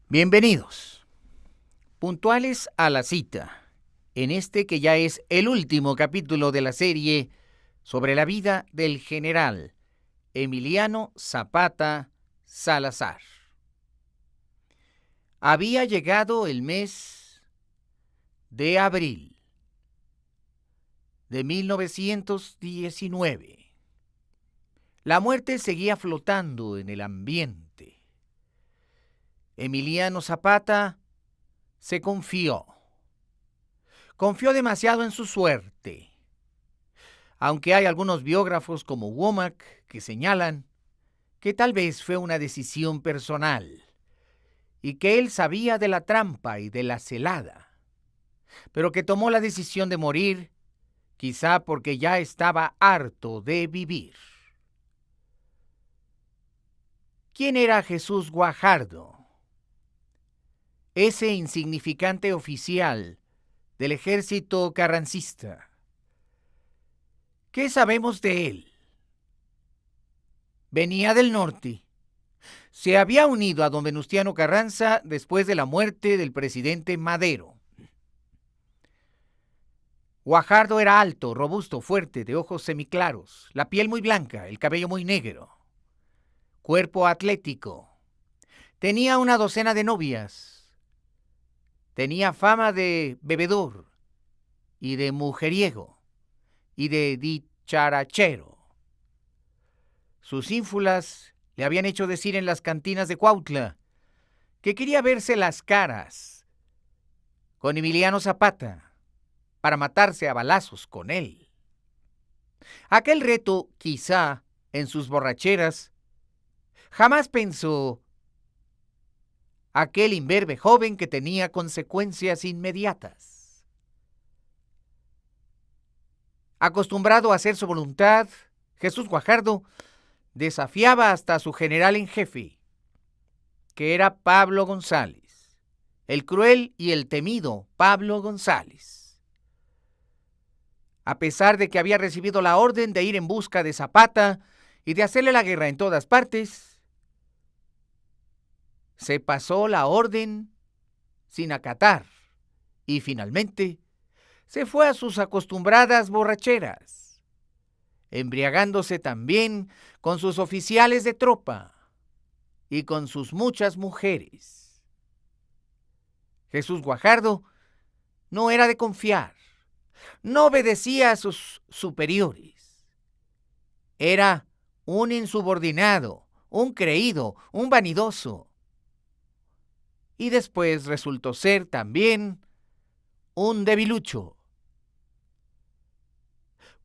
Bienvenidos, puntuales a la cita, en este que ya es el último capítulo de la serie sobre la vida del general Emiliano Zapata Salazar. Había llegado el mes de abril de 1919. La muerte seguía flotando en el ambiente. Emiliano Zapata se confió demasiado en su suerte, aunque hay algunos biógrafos como Womack que señalan que tal vez fue una decisión personal y que él sabía de la trampa y de la celada, pero que tomó la decisión de morir, quizá porque ya estaba harto de vivir. ¿Quién era Jesús Guajardo? Ese insignificante oficial del ejército carrancista. ¿Qué sabemos de él? Venía del norte. Se había unido a don Venustiano Carranza después de la muerte del presidente Madero. Guajardo era alto, robusto, fuerte, de ojos semiclaros, la piel muy blanca, el cabello muy negro, cuerpo atlético. Tenía una docena de novias. Tenía fama de bebedor y de mujeriego y de dicharachero. Sus ínfulas le habían hecho decir en las cantinas de Cuautla que quería verse las caras con Emiliano Zapata para matarse a balazos con él. Aquel reto, quizá, en sus borracheras, jamás pensó aquel imberbe joven que tenía consecuencias inmediatas. Acostumbrado a hacer su voluntad, Jesús Guajardo desafiaba hasta a su general en jefe, que era Pablo González, el cruel y el temido Pablo González. A pesar de que había recibido la orden de ir en busca de Zapata y de hacerle la guerra en todas partes, se pasó la orden sin acatar y finalmente se fue a sus acostumbradas borracheras, embriagándose también con sus oficiales de tropa y con sus muchas mujeres. Jesús Guajardo no era de confiar, no obedecía a sus superiores. Era un insubordinado, un creído, un vanidoso. Y después resultó ser también un debilucho.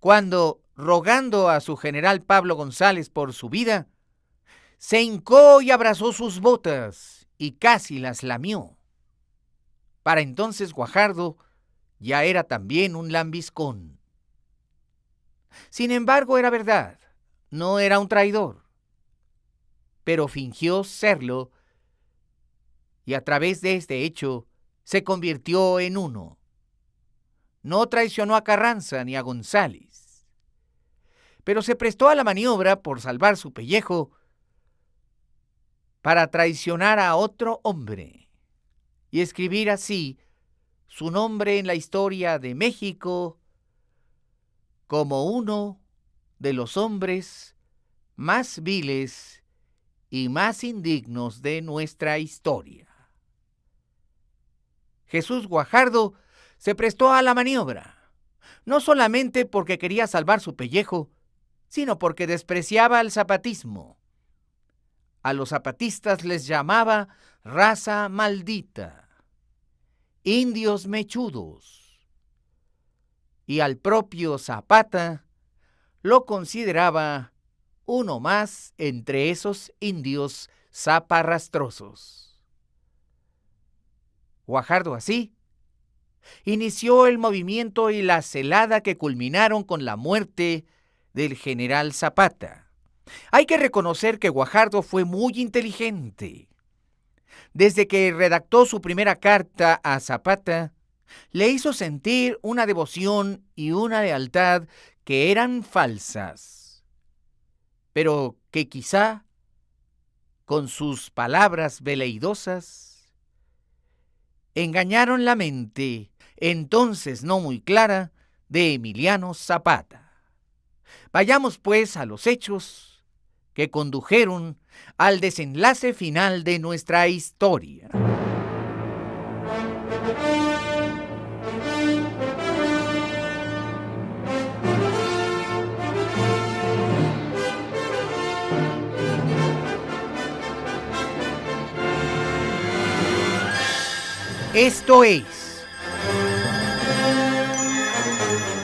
Cuando, rogando a su general Pablo González por su vida, se hincó y abrazó sus botas y casi las lamió. Para entonces Guajardo ya era también un lambiscón. Sin embargo, era verdad, no era un traidor, pero fingió serlo y a través de este hecho se convirtió en uno. No traicionó a Carranza ni a González, pero se prestó a la maniobra por salvar su pellejo para traicionar a otro hombre y escribir así su nombre en la historia de México como uno de los hombres más viles y más indignos de nuestra historia. Jesús Guajardo se prestó a la maniobra, no solamente porque quería salvar su pellejo, sino porque despreciaba el zapatismo. A los zapatistas les llamaba raza maldita, indios mechudos, y al propio Zapata lo consideraba uno más entre esos indios zaparrastrosos. Guajardo así inició el movimiento y la celada que culminaron con la muerte del general Zapata. Hay que reconocer que Guajardo fue muy inteligente. Desde que redactó su primera carta a Zapata, le hizo sentir una devoción y una lealtad que eran falsas, pero que quizá, con sus palabras veleidosas, engañaron la mente, entonces no muy clara, de Emiliano Zapata. Vayamos pues a los hechos que condujeron al desenlace final de nuestra historia. Esto es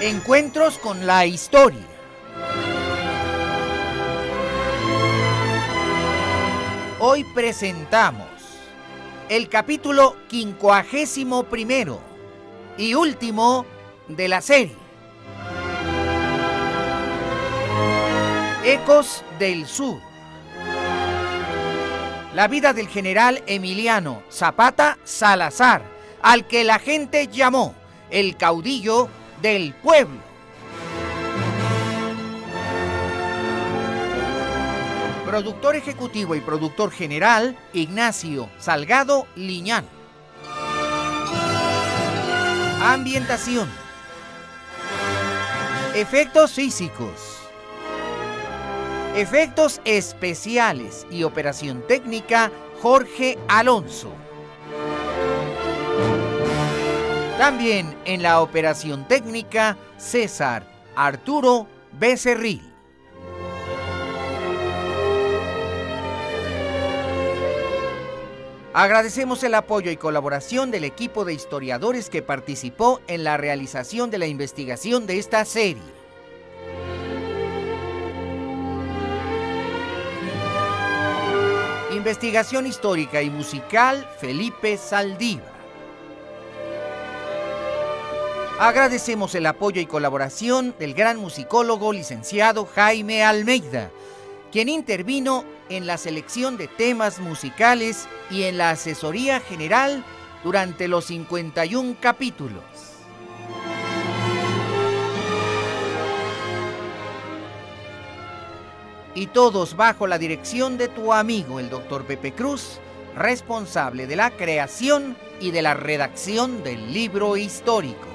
Encuentros con la Historia. Hoy presentamos el capítulo 51 y último de la serie. Ecos del Sur. La vida del general Emiliano Zapata Salazar, al que la gente llamó el caudillo del pueblo. Productor ejecutivo y productor general, Ignacio Salgado Liñán. Ambientación. Efectos físicos. Efectos especiales y operación técnica, Jorge Alonso. También en la operación técnica, César Arturo Becerril. Agradecemos el apoyo y colaboración del equipo de historiadores que participó en la realización de la investigación de esta serie. Investigación histórica y musical, Felipe Saldívar. Agradecemos el apoyo y colaboración del gran musicólogo licenciado Jaime Almeida, quien intervino en la selección de temas musicales y en la asesoría general durante los 51 capítulos. Y todos bajo la dirección de tu amigo, el Dr. Pepe Cruz, responsable de la creación y de la redacción del libro histórico.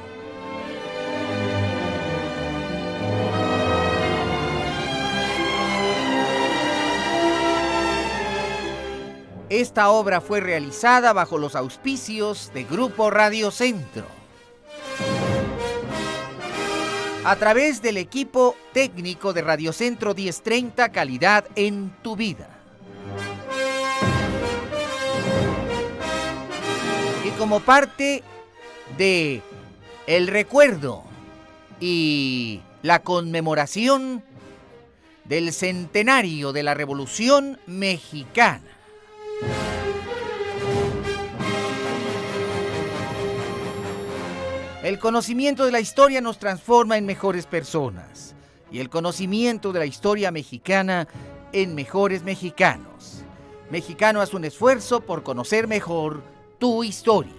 Esta obra fue realizada bajo los auspicios de Grupo Radio Centro, a través del equipo técnico de Radio Centro 1030, calidad en tu vida. Y como parte de el recuerdo y la conmemoración del centenario de la Revolución Mexicana, el conocimiento de la historia nos transforma en mejores personas y el conocimiento de la historia mexicana en mejores mexicanos. Mexicano hace un esfuerzo por conocer mejor tu historia.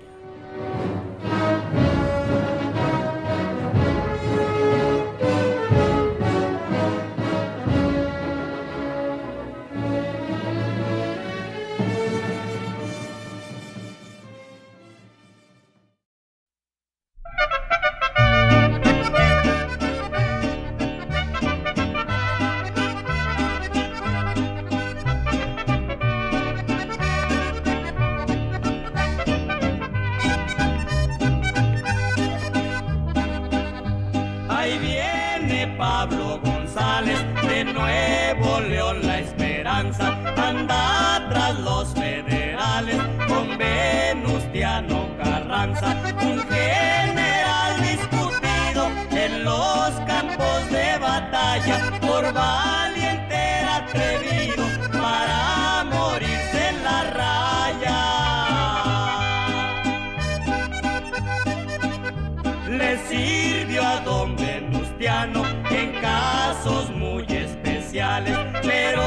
Pablo González, de Nuevo León la esperanza, anda tras los federales con Venustiano Carranza, un general discutido en los campos de batalla, por valiente era atrevido para morirse en la raya. Le sirvió a don Venustiano en casos muy especiales, pero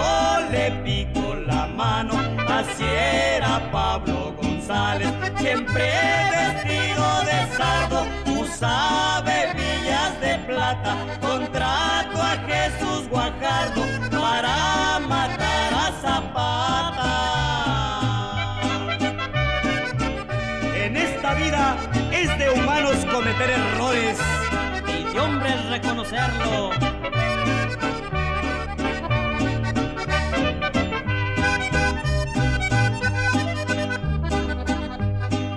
le picó la mano, así era Pablo González, siempre vestido de sardo, usaba hebillas de plata, contrató a Jesús Guajardo para matar a Zapata. En esta vida es de humanos cometer errores y de hombres reconocerlo.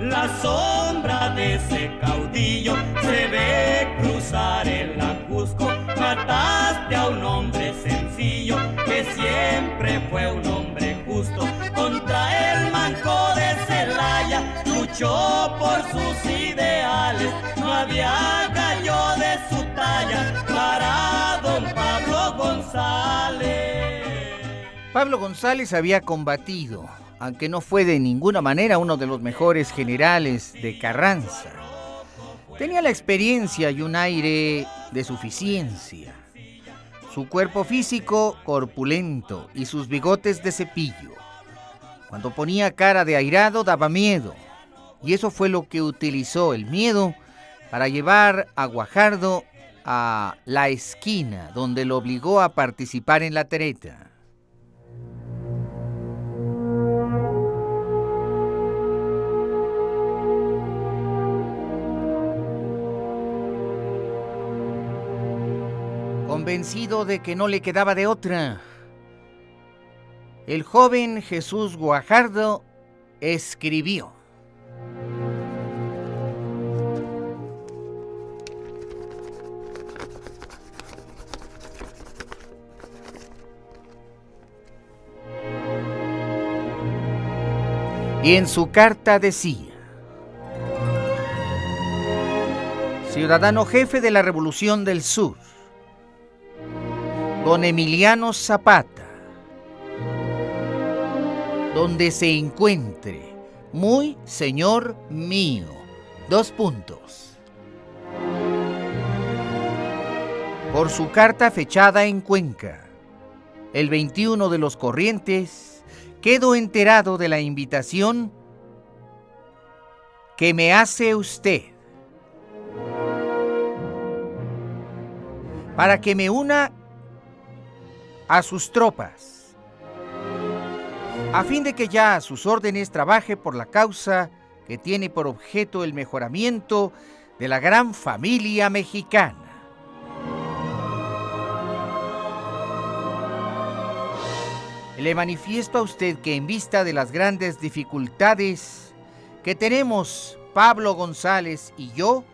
La sombra de ese caudillo se ve cruzar el Ajusco. Mataste a un hombre sencillo que siempre fue un hombre justo. Contra el manco de Celaya luchó por sus ideales. No había gallo de su talla para don Pablo González. Pablo González había combatido, aunque no fue de ninguna manera uno de los mejores generales de Carranza. Tenía la experiencia y un aire de suficiencia. Su cuerpo físico corpulento y sus bigotes de cepillo. Cuando ponía cara de airado daba miedo. Y eso fue lo que utilizó, el miedo, para llevar a Guajardo a la esquina, donde lo obligó a participar en la treta. Convencido de que no le quedaba de otra, el joven Jesús Guajardo escribió: y en su carta decía: ciudadano jefe de la Revolución del Sur, don Emiliano Zapata, donde se encuentre, muy señor mío, : por su carta fechada en Cuenca, el 21 de los corrientes, quedo enterado de la invitación que me hace usted para que me una a sus tropas, a fin de que ya a sus órdenes trabaje por la causa que tiene por objeto el mejoramiento de la gran familia mexicana. Le manifiesto a usted que en vista de las grandes dificultades que tenemos Pablo González y yo,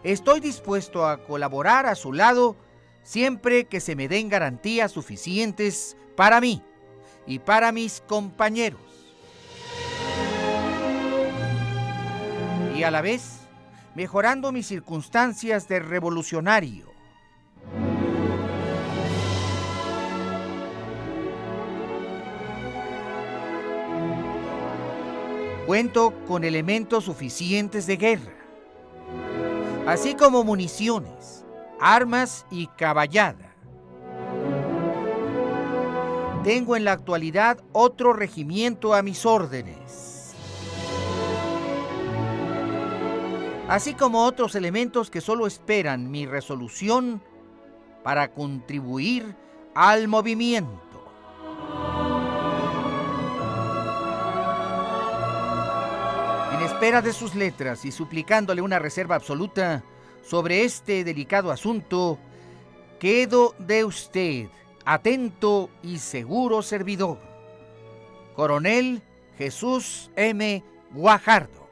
estoy dispuesto a colaborar a su lado siempre que se me den garantías suficientes para mí y para mis compañeros. Y a la vez, mejorando mis circunstancias de revolucionario. Cuento con elementos suficientes de guerra, así como municiones, armas y caballada. Tengo en la actualidad otro regimiento a mis órdenes, así como otros elementos que solo esperan mi resolución para contribuir al movimiento. En espera de sus letras y suplicándole una reserva absoluta sobre este delicado asunto, quedo de usted atento y seguro servidor, Coronel Jesús M. Guajardo.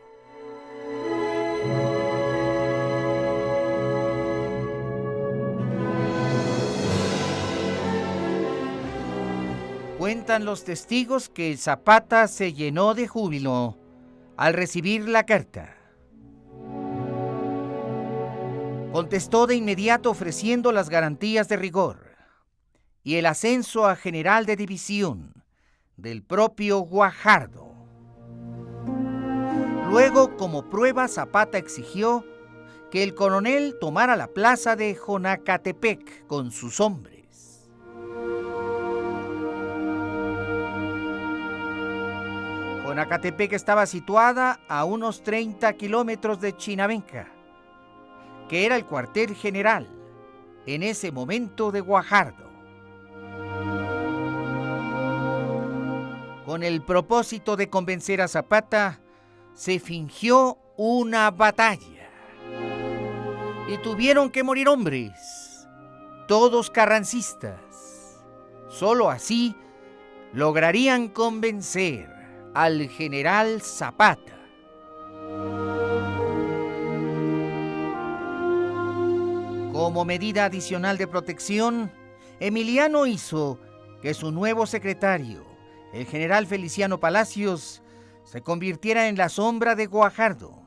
Cuentan los testigos que Zapata se llenó de júbilo al recibir la carta. Contestó de inmediato ofreciendo las garantías de rigor y el ascenso a general de división del propio Guajardo. Luego, como prueba, Zapata exigió que el coronel tomara la plaza de Jonacatepec con sus hombres. Jonacatepec estaba situada a unos 30 kilómetros de Chinabenca, que era el cuartel general en ese momento de Guajardo. Con el propósito de convencer a Zapata, se fingió una batalla y tuvieron que morir hombres, todos carrancistas. Solo así lograrían convencer al general Zapata. Como medida adicional de protección, Emiliano hizo que su nuevo secretario, el general Feliciano Palacios, se convirtiera en la sombra de Guajardo.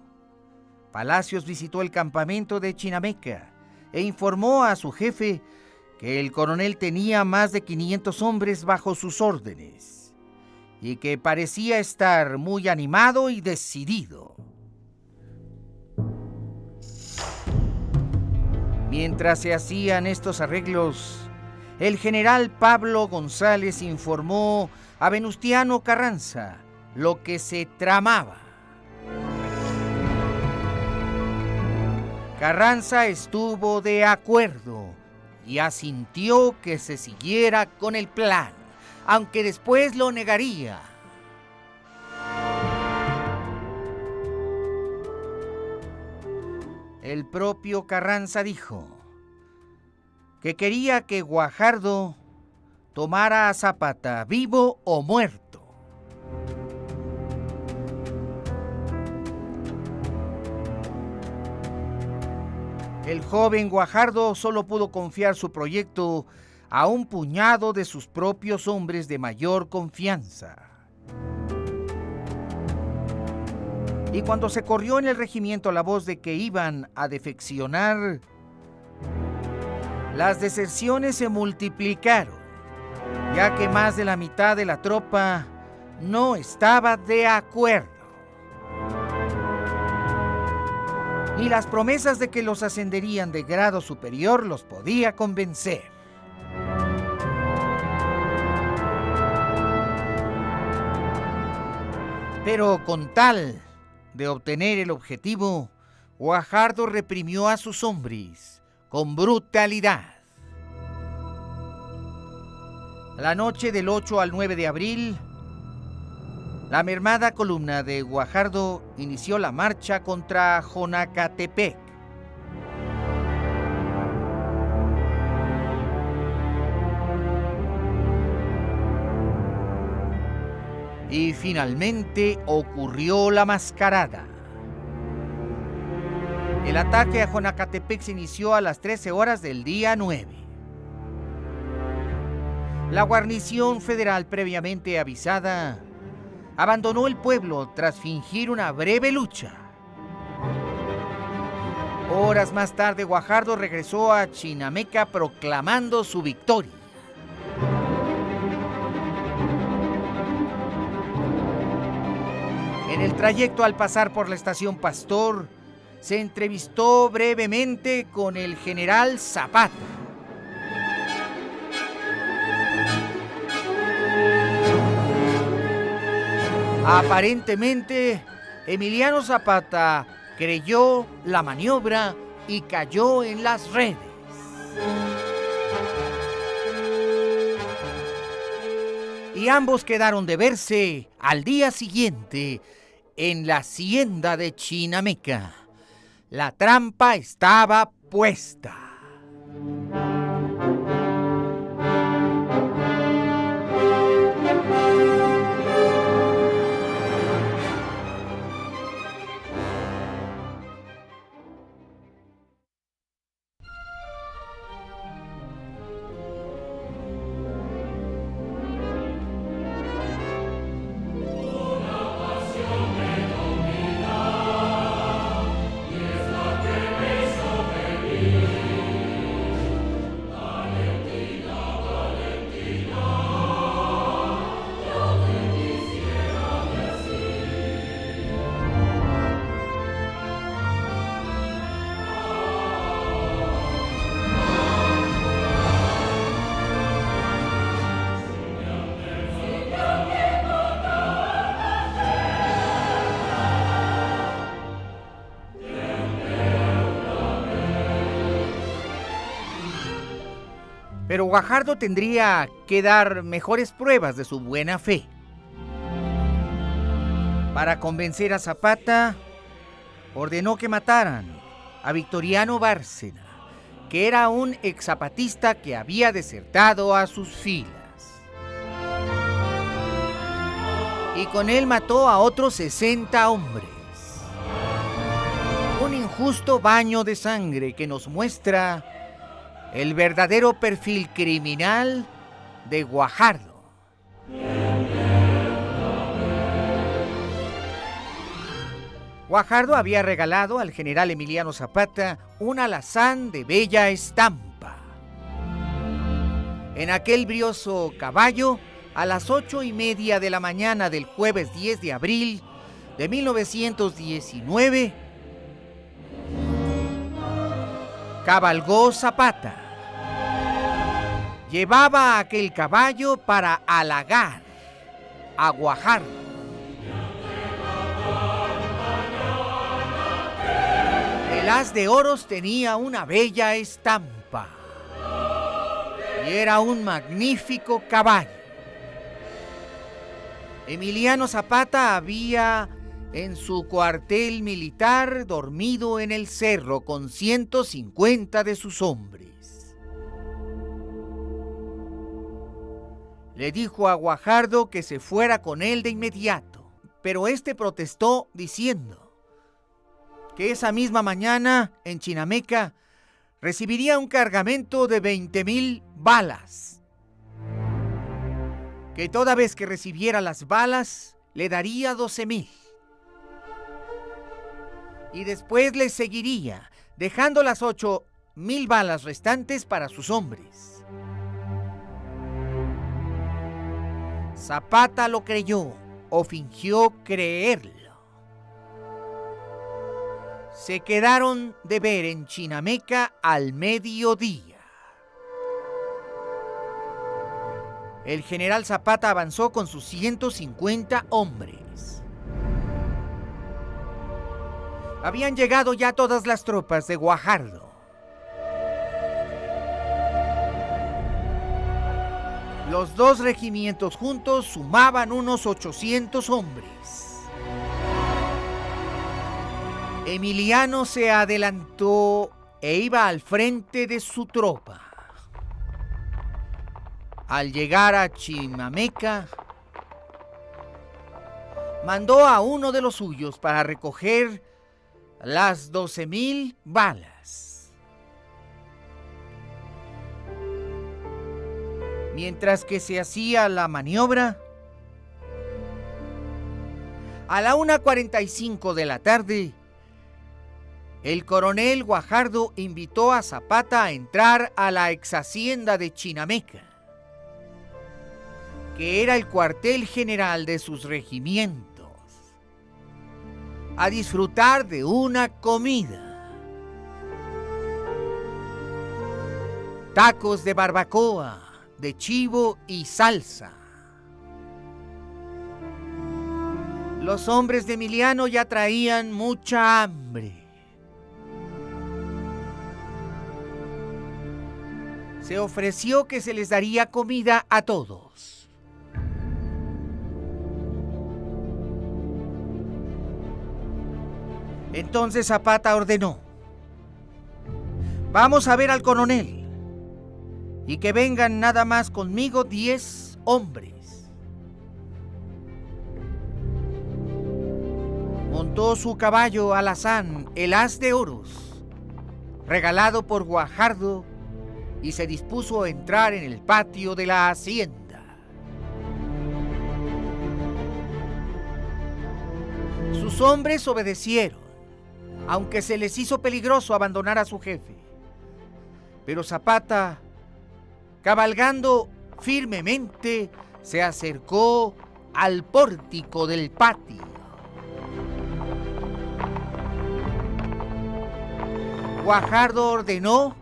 Palacios visitó el campamento de Chinameca e informó a su jefe que el coronel tenía más de 500 hombres bajo sus órdenes y que parecía estar muy animado y decidido. Mientras se hacían estos arreglos, el general Pablo González informó a Venustiano Carranza lo que se tramaba. Carranza estuvo de acuerdo y asintió que se siguiera con el plan, aunque después lo negaría. El propio Carranza dijo que quería que Guajardo tomara a Zapata vivo o muerto. El joven Guajardo solo pudo confiar su proyecto a un puñado de sus propios hombres de mayor confianza. Y cuando se corrió en el regimiento la voz de que iban a defeccionar, las deserciones se multiplicaron, ya que más de la mitad de la tropa no estaba de acuerdo. Ni las promesas de que los ascenderían de grado superior los podía convencer. Pero con tal de obtener el objetivo, Guajardo reprimió a sus hombres con brutalidad. La noche del 8 al 9 de abril, la mermada columna de Guajardo inició la marcha contra Jonacatepec. Y finalmente ocurrió la mascarada. El ataque a Jonacatepec se inició a las 13 horas del día 9. La guarnición federal previamente avisada abandonó el pueblo tras fingir una breve lucha. Horas más tarde, Guajardo regresó a Chinameca proclamando su victoria. En el trayecto al pasar por la estación Pastor, se entrevistó brevemente con el general Zapata. Aparentemente, Emiliano Zapata creyó la maniobra y cayó en las redes. Y ambos quedaron de verse al día siguiente en la hacienda de Chinameca. La trampa estaba puesta. Pero Guajardo tendría que dar mejores pruebas de su buena fe. Para convencer a Zapata, ordenó que mataran a Victoriano Bárcena, que era un exzapatista que había desertado a sus filas. Y con él mató a otros 60 hombres. Un injusto baño de sangre que nos muestra el verdadero perfil criminal de Guajardo. Guajardo había regalado al general Emiliano Zapata un alazán de bella estampa. En aquel brioso caballo, a las 8:30 de la mañana del jueves 10 de abril de 1919, cabalgó Zapata. Llevaba aquel caballo para halagar a Guajardo. El haz de oros tenía una bella estampa y era un magnífico caballo. Emiliano Zapata había en su cuartel militar dormido en el cerro con 150 de sus hombres. Le dijo a Guajardo que se fuera con él de inmediato, pero este protestó diciendo que esa misma mañana en Chinameca recibiría un cargamento de 20,000 balas, que toda vez que recibiera las balas le daría 12,000 y después le seguiría, dejando las 8,000 balas restantes para sus hombres. Zapata lo creyó o fingió creerlo. Se quedaron de ver en Chinameca al mediodía. El general Zapata avanzó con sus 150 hombres. Habían llegado ya todas las tropas de Guajardo. Los dos regimientos juntos sumaban unos 800 hombres. Emiliano se adelantó e iba al frente de su tropa. Al llegar a Chinameca, mandó a uno de los suyos para recoger las 12,000 balas. Mientras que se hacía la maniobra, a la 1:45 de la tarde, el coronel Guajardo invitó a Zapata a entrar a la exhacienda de Chinameca, que era el cuartel general de sus regimientos, a disfrutar de una comida. Tacos de barbacoa, de chivo y salsa. Los hombres de Emiliano ya traían mucha hambre. Se ofreció que se les daría comida a todos. Entonces Zapata ordenó: vamos a ver al coronel y que vengan nada más conmigo 10 hombres. Montó su caballo alazán, el haz de oros, regalado por Guajardo, y se dispuso a entrar en el patio de la hacienda. Sus hombres obedecieron, aunque se les hizo peligroso abandonar a su jefe. Pero Zapata, cabalgando firmemente, se acercó al pórtico del patio. Guajardo ordenó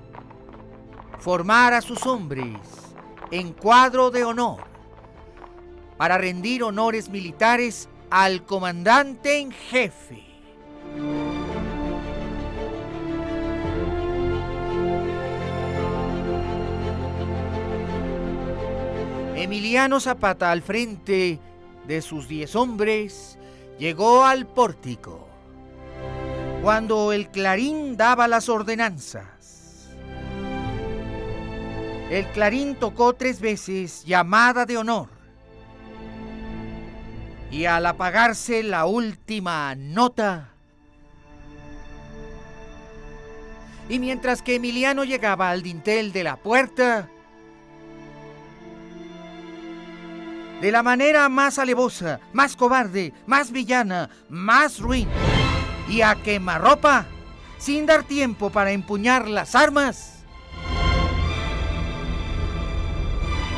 formar a sus hombres en cuadro de honor para rendir honores militares al comandante en jefe. Emiliano Zapata, al frente de sus 10 hombres, llegó al pórtico cuando el clarín daba las ordenanzas. El clarín tocó 3 veces llamada de honor, y al apagarse la última nota, y mientras que Emiliano llegaba al dintel de la puerta, de la manera más alevosa, más cobarde, más villana, más ruin y a quemarropa, sin dar tiempo para empuñar las armas,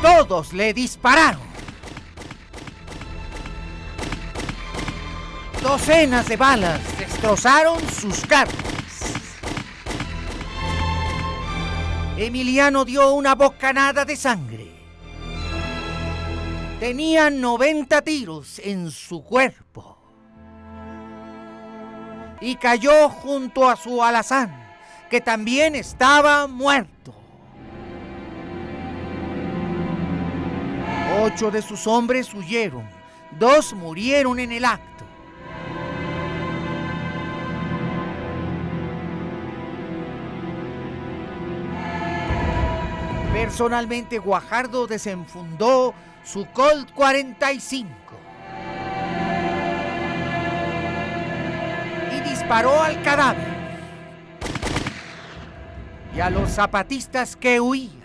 todos le dispararon. Docenas de balas destrozaron sus carnes. Emiliano dio una bocanada de sangre. Tenía 90 tiros en su cuerpo y cayó junto a su alazán, que también estaba muerto. 8 de sus hombres huyeron, 2 murieron en el acto. Personalmente, Guajardo desenfundó su Colt 45 y disparó al cadáver y a los zapatistas que huían.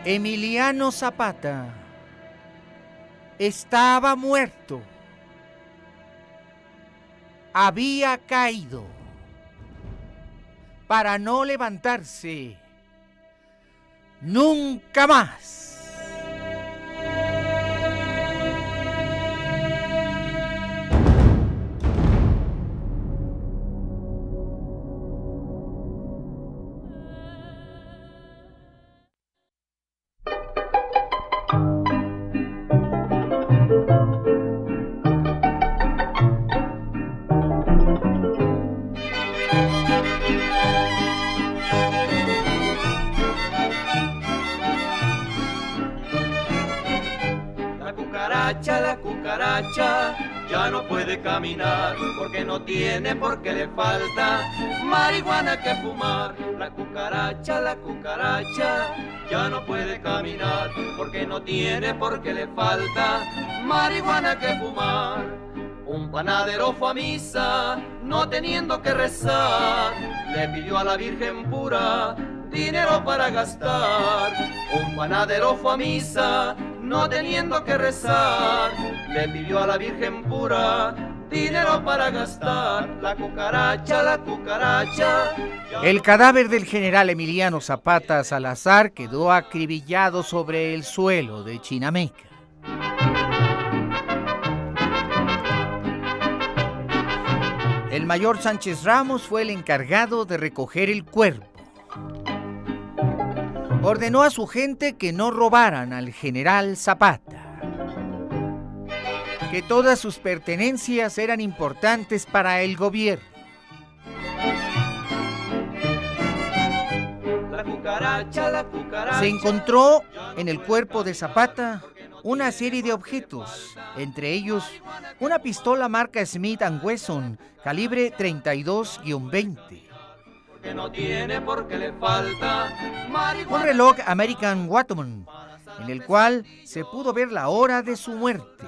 Emiliano Zapata estaba muerto. Había caído para no levantarse nunca más. La cucaracha ya no puede caminar porque no tiene, porque le falta marihuana que fumar. La cucaracha ya no puede caminar porque no tiene, porque le falta marihuana que fumar. Un panadero fue a misa, no teniendo que rezar, le pidió a la Virgen pura dinero para gastar. Un panadero fue a misa, no teniendo que rezar, le pidió a la Virgen pura dinero para gastar. La cucaracha. El cadáver del general Emiliano Zapata Salazar quedó acribillado sobre el suelo de Chinameca. El mayor Sánchez Ramos fue el encargado de recoger el cuerpo. Ordenó a su gente que no robaran al general Zapata, que todas sus pertenencias eran importantes para el gobierno. La cucaracha. Se encontró en el cuerpo de Zapata una serie de objetos, entre ellos una pistola marca Smith & Wesson, calibre 32-20. No tiene, porque le falta un reloj American Waterman, en el cual se pudo ver la hora de su muerte,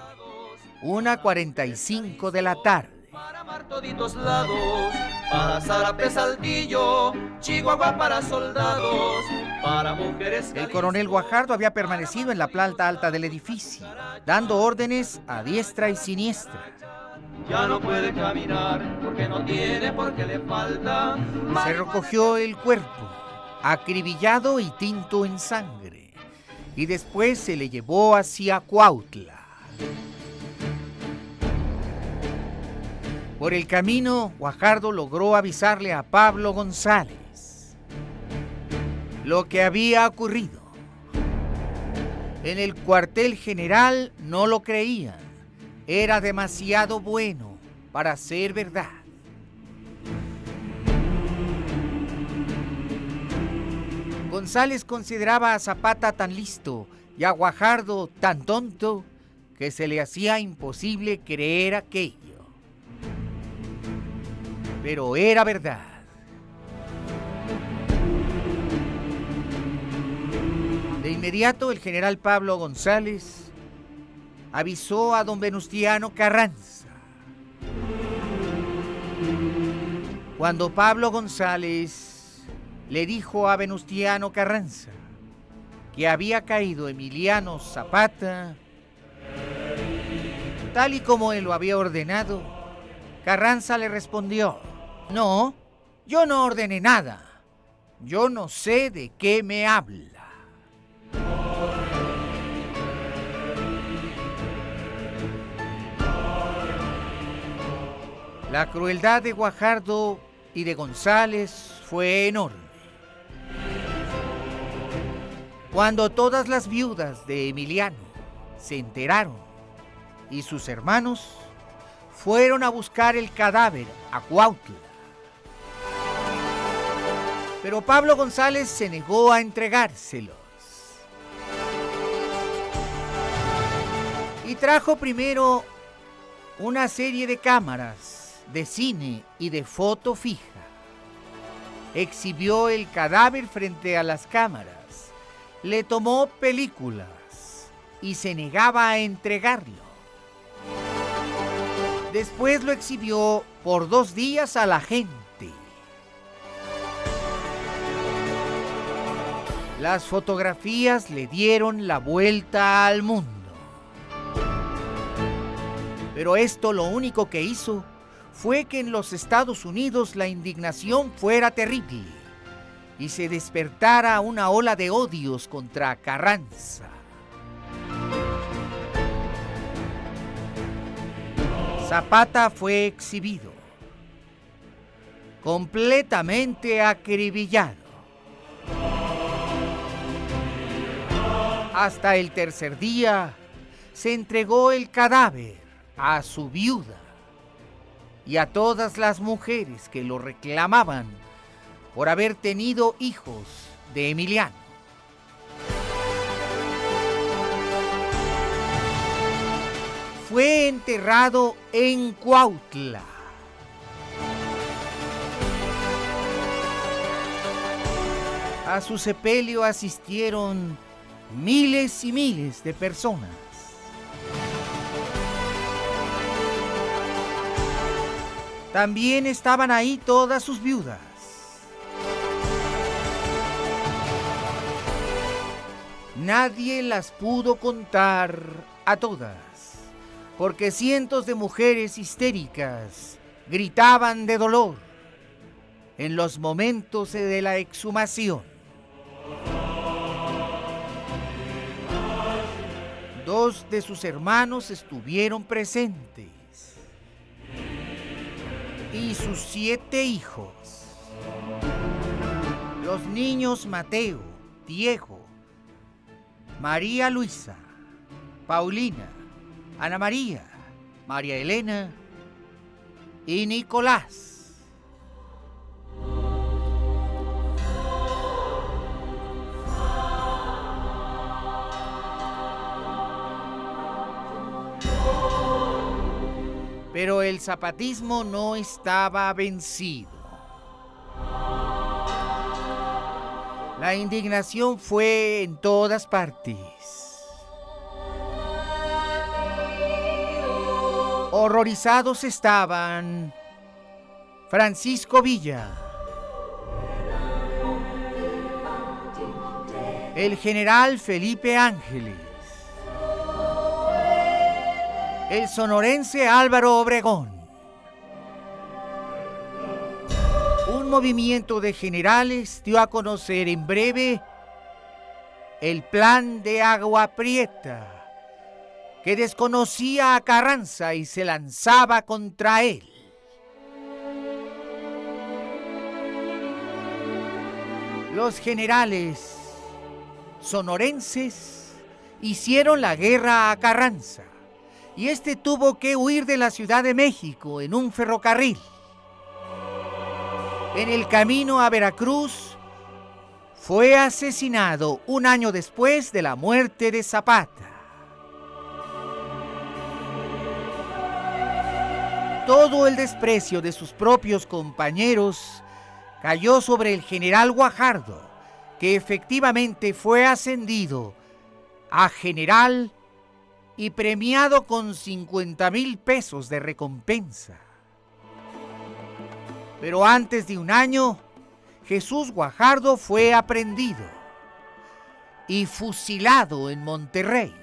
1:45 de la tarde. Para mar toditos lados, para Zarape, Saltillo, Chihuahua para soldados, para mujeres. El coronel Guajardo había permanecido en la planta alta del edificio, dando órdenes a diestra y siniestra. Ya no puede caminar porque no tiene, porque le falta. Se recogió el cuerpo, acribillado y tinto en sangre, y después se le llevó hacia Cuautla. Por el camino, Guajardo logró avisarle a Pablo González lo que había ocurrido. En el cuartel general no lo creían. Era demasiado bueno para ser verdad. González consideraba a Zapata tan listo y a Guajardo tan tonto que se le hacía imposible creer aquello. Pero era verdad. De inmediato el general Pablo González avisó a don Venustiano Carranza. Cuando Pablo González le dijo a Venustiano Carranza que había caído Emiliano Zapata, tal y como él lo había ordenado, Carranza le respondió: no, yo no ordené nada, yo no sé de qué me habla. La crueldad de Guajardo y de González fue enorme. Cuando todas las viudas de Emiliano se enteraron y sus hermanos fueron a buscar el cadáver a Cuautla, pero Pablo González se negó a entregárselos y trajo primero una serie de cámaras de cine y de foto fija. Exhibió el cadáver frente a las cámaras, le tomó películas y se negaba a entregarlo. Después lo exhibió por 2 días a la gente. Las fotografías le dieron la vuelta al mundo. Pero esto lo único que hizo fue que en los Estados Unidos la indignación fuera terrible y se despertara una ola de odios contra Carranza. Zapata fue exhibido, completamente acribillado. Hasta el tercer día se entregó el cadáver a su viuda y a todas las mujeres que lo reclamaban por haber tenido hijos de Emiliano. Fue enterrado en Cuautla. A su sepelio asistieron miles y miles de personas. También estaban ahí todas sus viudas. Nadie las pudo contar a todas, porque cientos de mujeres histéricas gritaban de dolor en los momentos de la exhumación. 2 de sus hermanos estuvieron presentes y sus 7 hijos. Los niños Mateo, Diego, María Luisa, Paulina, Ana María, María Elena y Nicolás. Pero el zapatismo no estaba vencido. La indignación fue en todas partes. Horrorizados estaban Francisco Villa, el general Felipe Ángeles, el sonorense Álvaro Obregón. Un movimiento de generales dio a conocer en breve el plan de Agua Prieta, que desconocía a Carranza y se lanzaba contra él. Los generales sonorenses hicieron la guerra a Carranza y este tuvo que huir de la Ciudad de México en un ferrocarril. En el camino a Veracruz fue asesinado un año después de la muerte de Zapata. Todo el desprecio de sus propios compañeros cayó sobre el general Guajardo, que efectivamente fue ascendido a general y premiado con 50,000 pesos de recompensa. Pero antes de un año, Jesús Guajardo fue aprehendido y fusilado en Monterrey.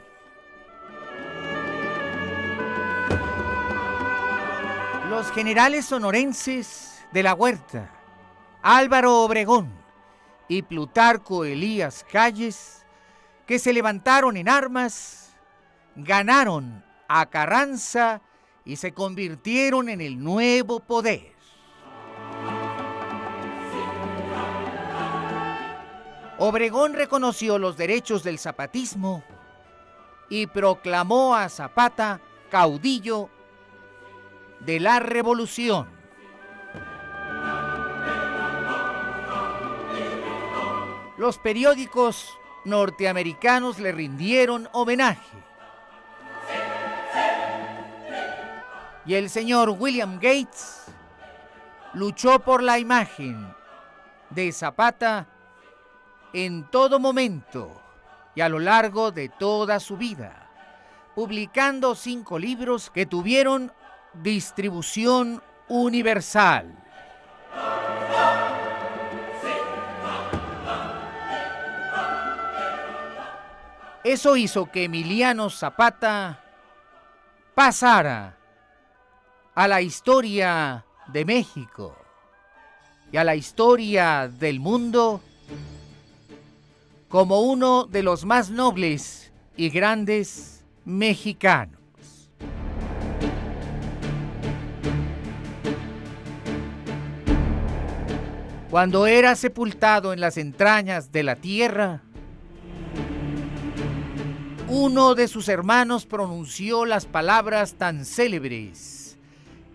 Los generales sonorenses de la Huerta, Álvaro Obregón y Plutarco Elías Calles, que se levantaron en armas, ganaron a Carranza y se convirtieron en el nuevo poder. Obregón reconoció los derechos del zapatismo y proclamó a Zapata caudillo de la revolución. Los periódicos norteamericanos le rindieron homenaje. Y el señor William Gates luchó por la imagen de Zapata en todo momento y a lo largo de toda su vida, publicando 5 libros que tuvieron distribución universal. Eso hizo que Emiliano Zapata pasara a la historia de México y a la historia del mundo como uno de los más nobles y grandes mexicanos. Cuando era sepultado en las entrañas de la tierra, uno de sus hermanos pronunció las palabras tan célebres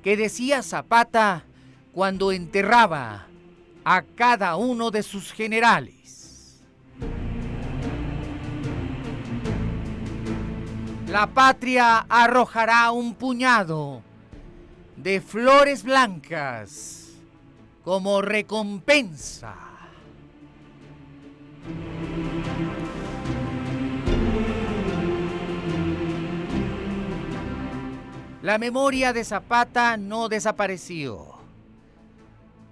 que decía Zapata cuando enterraba a cada uno de sus generales. La patria arrojará un puñado de flores blancas como recompensa. La memoria de Zapata no desapareció,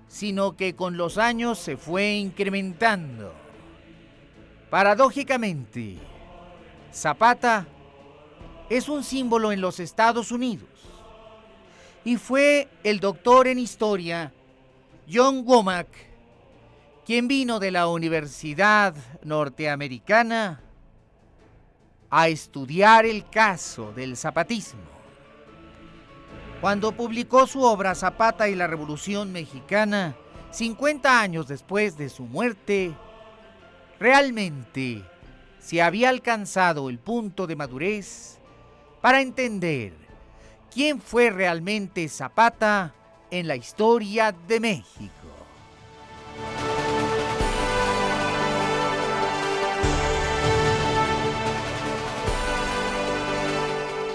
sino que con los años se fue incrementando. Paradójicamente, Zapata es un símbolo en los Estados Unidos y fue el doctor en historia John Womack quien vino de la Universidad Norteamericana a estudiar el caso del zapatismo. Cuando publicó su obra Zapata y la Revolución Mexicana, 50 años después de su muerte, realmente se había alcanzado el punto de madurez para entender quién fue realmente Zapata en la historia de México.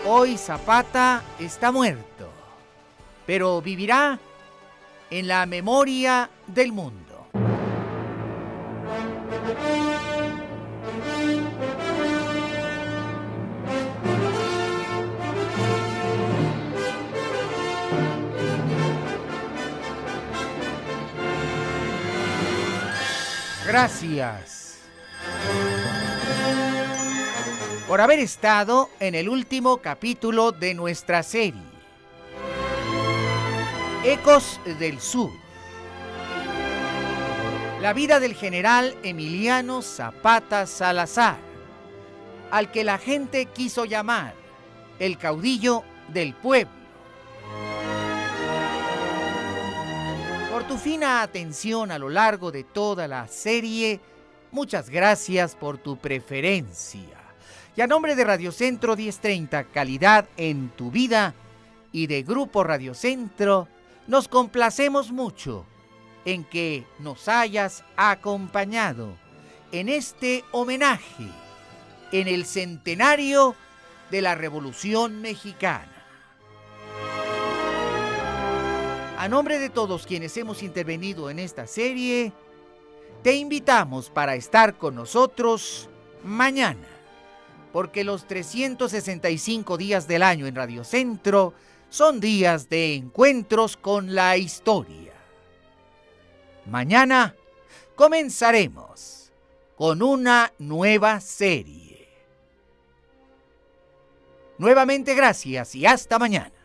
Hoy Zapata está muerto, pero vivirá en la memoria del mundo. Gracias por haber estado en el último capítulo de nuestra serie Ecos del Sur. La vida del general Emiliano Zapata Salazar, al que la gente quiso llamar el caudillo del pueblo. Por tu fina atención a lo largo de toda la serie, muchas gracias por tu preferencia. Y a nombre de Radio Centro 1030, calidad en tu vida, y de Grupo Radio Centro, nos complacemos mucho en que nos hayas acompañado en este homenaje en el centenario de la Revolución Mexicana. A nombre de todos quienes hemos intervenido en esta serie, te invitamos para estar con nosotros mañana, porque los 365 días del año en Radio Centro son días de encuentros con la historia. Mañana comenzaremos con una nueva serie. Nuevamente gracias y hasta mañana.